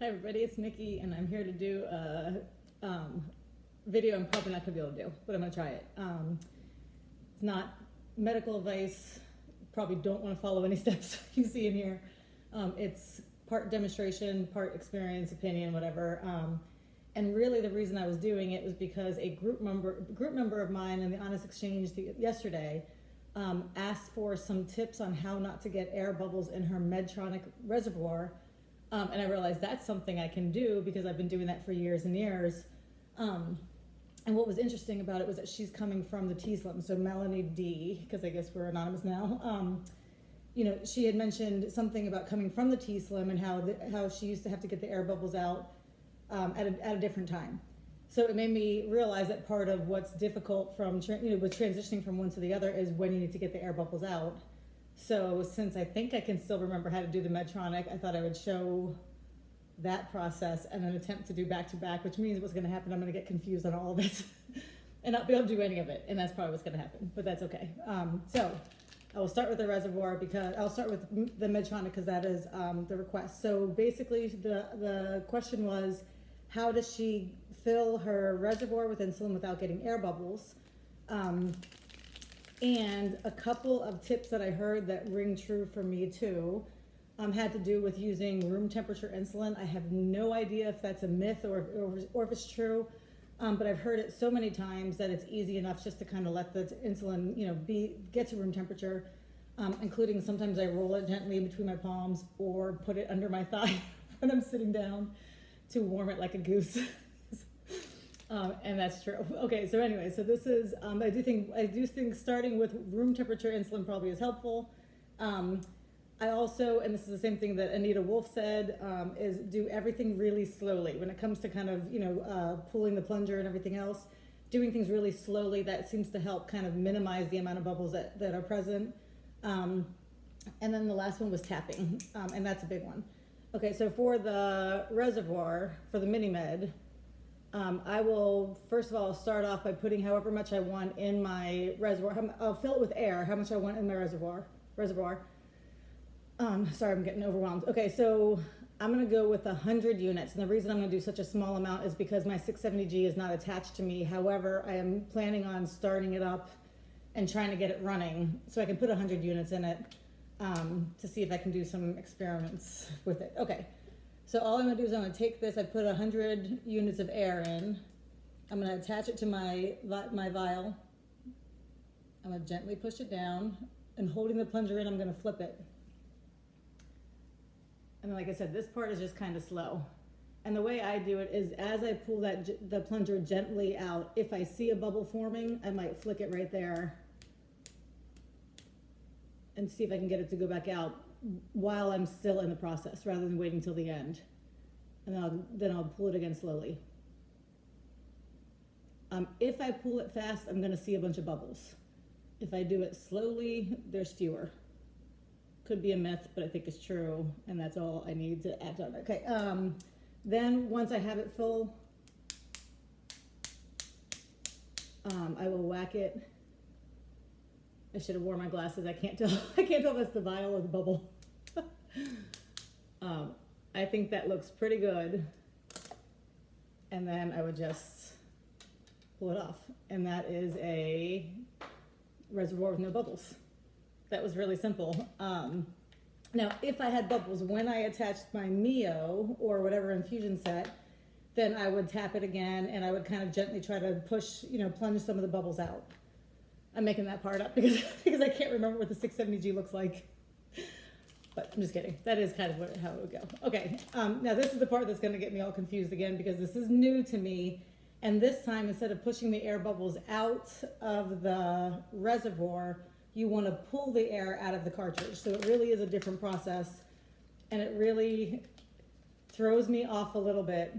Hi everybody, it's Nikki and I'm here to do a video I'm probably not going to be able to do, but I'm going to try it. It's not medical advice, probably don't want to follow any steps you see in here. It's part demonstration, part experience, opinion, whatever. And really the reason I was doing it was because a group member of mine in the Honest Exchange yesterday asked for some tips on how not to get air bubbles in her Medtronic Reservoir. And I realized that's something I can do because I've been doing that for years and years. And what was interesting about it was that she's coming from the T-Slim, so Melanie D, because I guess we're anonymous now. She had mentioned something about coming from the T-Slim and how she used to have to get the air bubbles out at a different time. So it made me realize that part of what's difficult from with transitioning from one to the other is when you need to get the air bubbles out. So since I think I can still remember how to do the Medtronic, I thought I would show that process and then attempt to do back-to-back, which means what's going to happen, I'm going to get confused on all of it and not be able to do any of it, and that's probably what's going to happen, but that's okay. So I will start with the Reservoir because I'll start with the Medtronic because that is the request. So basically the question was, how does she fill her reservoir with insulin without getting air bubbles? And a couple of tips that I heard that ring true for me too had to do with using room temperature insulin. I have no idea if that's a myth or if it's true, but I've heard it so many times that it's easy enough just to kind of let the insulin, get to room temperature, including sometimes I roll it gently in between my palms or put it under my thigh when I'm sitting down to warm it like a goose. And that's true. Okay, so anyway, so this is, I do think starting with room temperature insulin probably is helpful. I also, and this is the same thing that Anita Wolf said, is do everything really slowly. When it comes to kind of, pulling the plunger and everything else, doing things really slowly, that seems to help kind of minimize the amount of bubbles that are present. And then the last one was tapping, and that's a big one. Okay, so for the Reservoir, for the Mini-Med, I will, first of all, start off by putting however much I want in my reservoir. I'll fill it with air, how much I want in my reservoir. Sorry, I'm getting overwhelmed. Okay, so I'm gonna go with 100 units. And the reason I'm gonna do such a small amount is because my 670G is not attached to me. However, I am planning on starting it up and trying to get it running so I can put 100 units in it to see if I can do some experiments with it. Okay. So all I'm gonna do is I'm gonna take this, I put 100 units of air in. I'm gonna attach it to my vial. I'm gonna gently push it down, and holding the plunger in, I'm gonna flip it. And like I said, this part is just kind of slow. And the way I do it is as I pull the plunger gently out, if I see a bubble forming, I might flick it right there and see if I can get it to go back out while I'm still in the process, rather than waiting till the end. And then I'll pull it again slowly. If I pull it fast, I'm gonna see a bunch of bubbles. If I do it slowly, there's fewer. Could be a myth, but I think it's true, and that's all I need to act on. Okay, then once I have it full, I will whack it. I should have worn my glasses. I can't tell if that's the vial or the bubble. I think that looks pretty good. And then I would just pull it off. And that is a reservoir with no bubbles. That was really simple. Now, if I had bubbles when I attached my Mio or whatever infusion set, then I would tap it again and I would kind of gently try to push, plunge some of the bubbles out. I'm making that part up because I can't remember what the 670G looks like. But I'm just kidding. That is kind of how it would go. Okay, now this is the part that's gonna get me all confused again because this is new to me. And this time, instead of pushing the air bubbles out of the reservoir, you wanna pull the air out of the cartridge. So it really is a different process. And it really throws me off a little bit.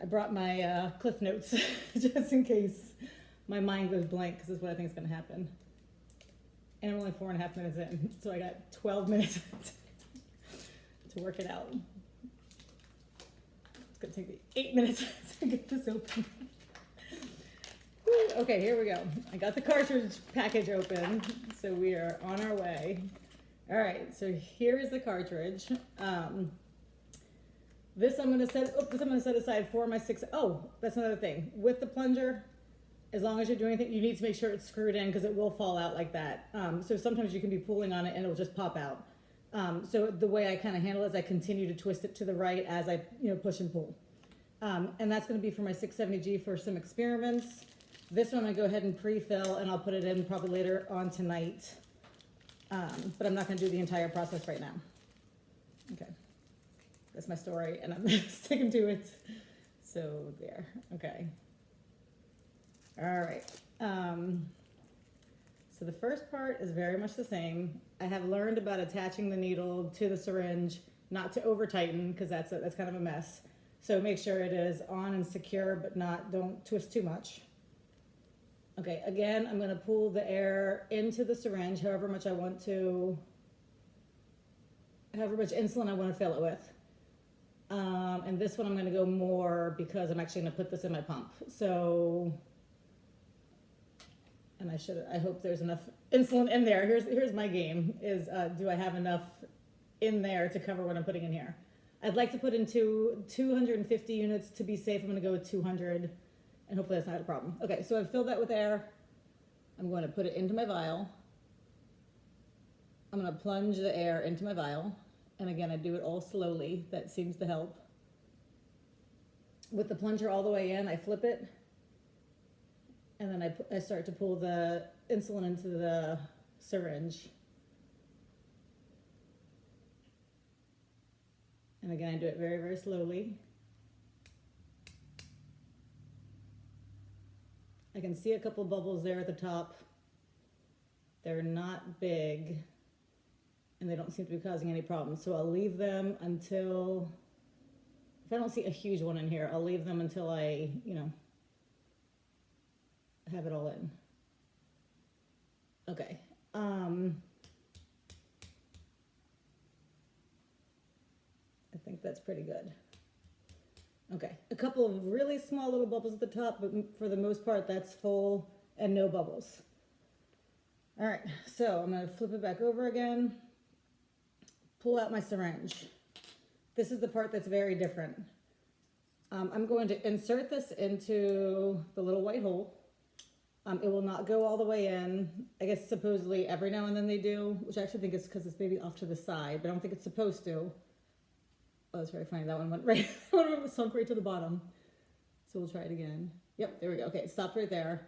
I brought my Cliff Notes just in case my mind goes blank, because this is what I think is gonna happen. And I'm only 4.5 minutes in, so I got 12 minutes to work it out. It's gonna take me 8 minutes to get this open. Woo, okay, here we go. I got the cartridge package open, so we are on our way. All right, so here is the cartridge. This I'm gonna set aside for my 6. Oh, that's another thing. With the plunger, as long as you're doing anything, you need to make sure it's screwed in because it will fall out like that. So sometimes you can be pulling on it and it'll just pop out. So the way I kind of handle it is I continue to twist it to the right as I push and pull. And that's going to be for my 670G for some experiments. This one I'm going to go ahead and pre-fill and I'll put it in probably later on tonight. But I'm not going to do the entire process right now. Okay. That's my story and I'm sticking to it. So there. Okay. All right. So the first part is very much the same. I have learned about attaching the needle to the syringe, not to over tighten because that's kind of a mess. So make sure it is on and secure, but don't twist too much. Okay, again, I'm gonna pull the air into the syringe, however much insulin I wanna fill it with. And this one I'm gonna go more because I'm actually gonna put this in my pump. So, and I hope there's enough insulin in there. Here's my game is, do I have enough in there to cover what I'm putting in here? I'd like to put in 250 units to be safe. I'm gonna go with 200 and hopefully that's not a problem. Okay, so I've filled that with air. I'm going to put it into my vial. I'm gonna plunge the air into my vial. And again, I do it all slowly. That seems to help. With the plunger all the way in, I flip it. And then I start to pull the insulin into the syringe. And again, I do it very, very slowly. I can see a couple bubbles there at the top. They're not big and they don't seem to be causing any problems. So I'll leave them until, if I don't see a huge one in here, I'll leave them until I, have it all in. Okay. I think that's pretty good. Okay, a couple of really small little bubbles at the top, but for the most part, that's full and no bubbles. All right, so I'm gonna flip it back over again, pull out my syringe. This is the part that's very different. I'm going to insert this into the little white hole. It will not go all the way in. I guess supposedly every now and then they do, which I actually think is because it's maybe off to the side, but I don't think it's supposed to. Oh, that's very funny. That one went right, sunk right to the bottom. So we'll try it again. Yep, there we go. Okay, it stopped right there.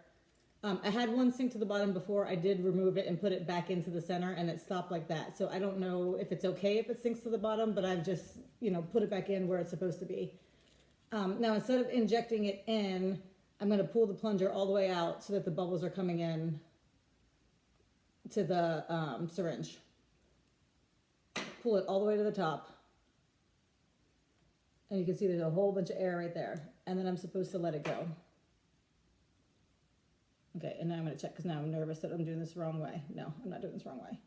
I had one sink to the bottom before. I did remove it and put it back into the center and it stopped like that. So I don't know if it's okay if it sinks to the bottom, but I've just, put it back in where it's supposed to be. Now, instead of injecting it in, I'm going to pull the plunger all the way out so that the bubbles are coming in to the syringe. Pull it all the way to the top. And you can see there's a whole bunch of air right there. And then I'm supposed to let it go. Okay, and now I'm gonna check because now I'm nervous that I'm doing this the wrong way. No, I'm not doing this the wrong way.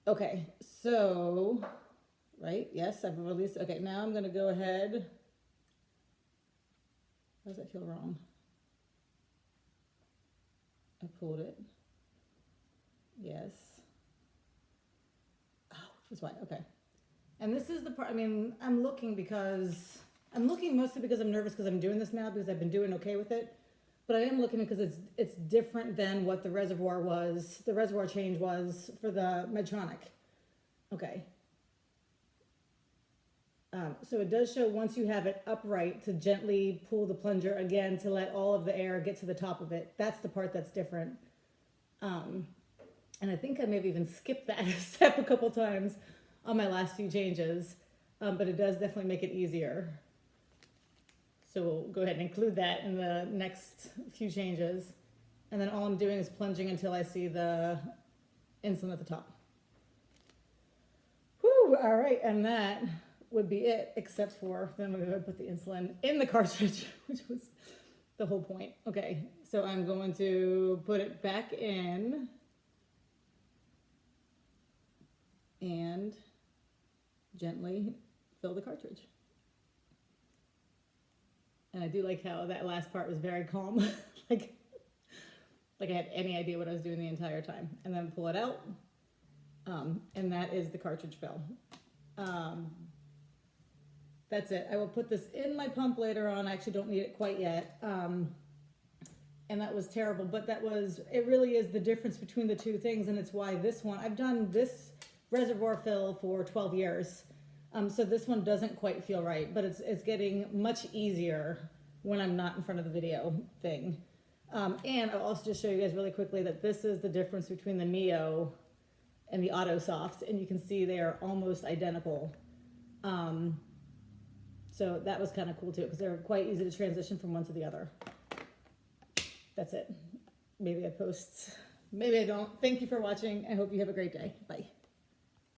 Okay, so, right, yes, I've released. Okay, now I'm gonna go ahead. How does that feel wrong? I pulled it. Yes. Oh, that's why, okay. And this is the part, I'm looking mostly because I'm nervous because I'm doing this now because I've been doing okay with it. But I am looking because it's different than what the reservoir change was for the Medtronic. Okay. So it does show once you have it upright to gently pull the plunger again to let all of the air get to the top of it. That's the part that's different. And I think I maybe even skipped that step a couple times on my last few changes, but it does definitely make it easier. So we'll go ahead and include that in the next few changes. And then all I'm doing is plunging until I see the insulin at the top. Whew, all right, and that would be it, except for, then we're gonna put the insulin in the cartridge, which was the whole point. Okay, so I'm going to put it back in and gently fill the cartridge. And I do like how that last part was very calm, like I had any idea what I was doing the entire time. And then pull it out, and that is the cartridge fill. that's it. I will put this in my pump later on. I actually don't need it quite yet. And that was terrible, but it really is the difference between the two things, and it's why this one, I've done this reservoir fill for 12 years. So this one doesn't quite feel right, but it's getting much easier when I'm not in front of the video thing. And I'll also just show you guys really quickly that this is the difference between the Mio and the AutoSoft, and you can see they are almost identical. So that was kind of cool too, because they're quite easy to transition from one to the other. That's it. Maybe I post, maybe I don't. Thank you for watching. I hope you have a great day. Bye.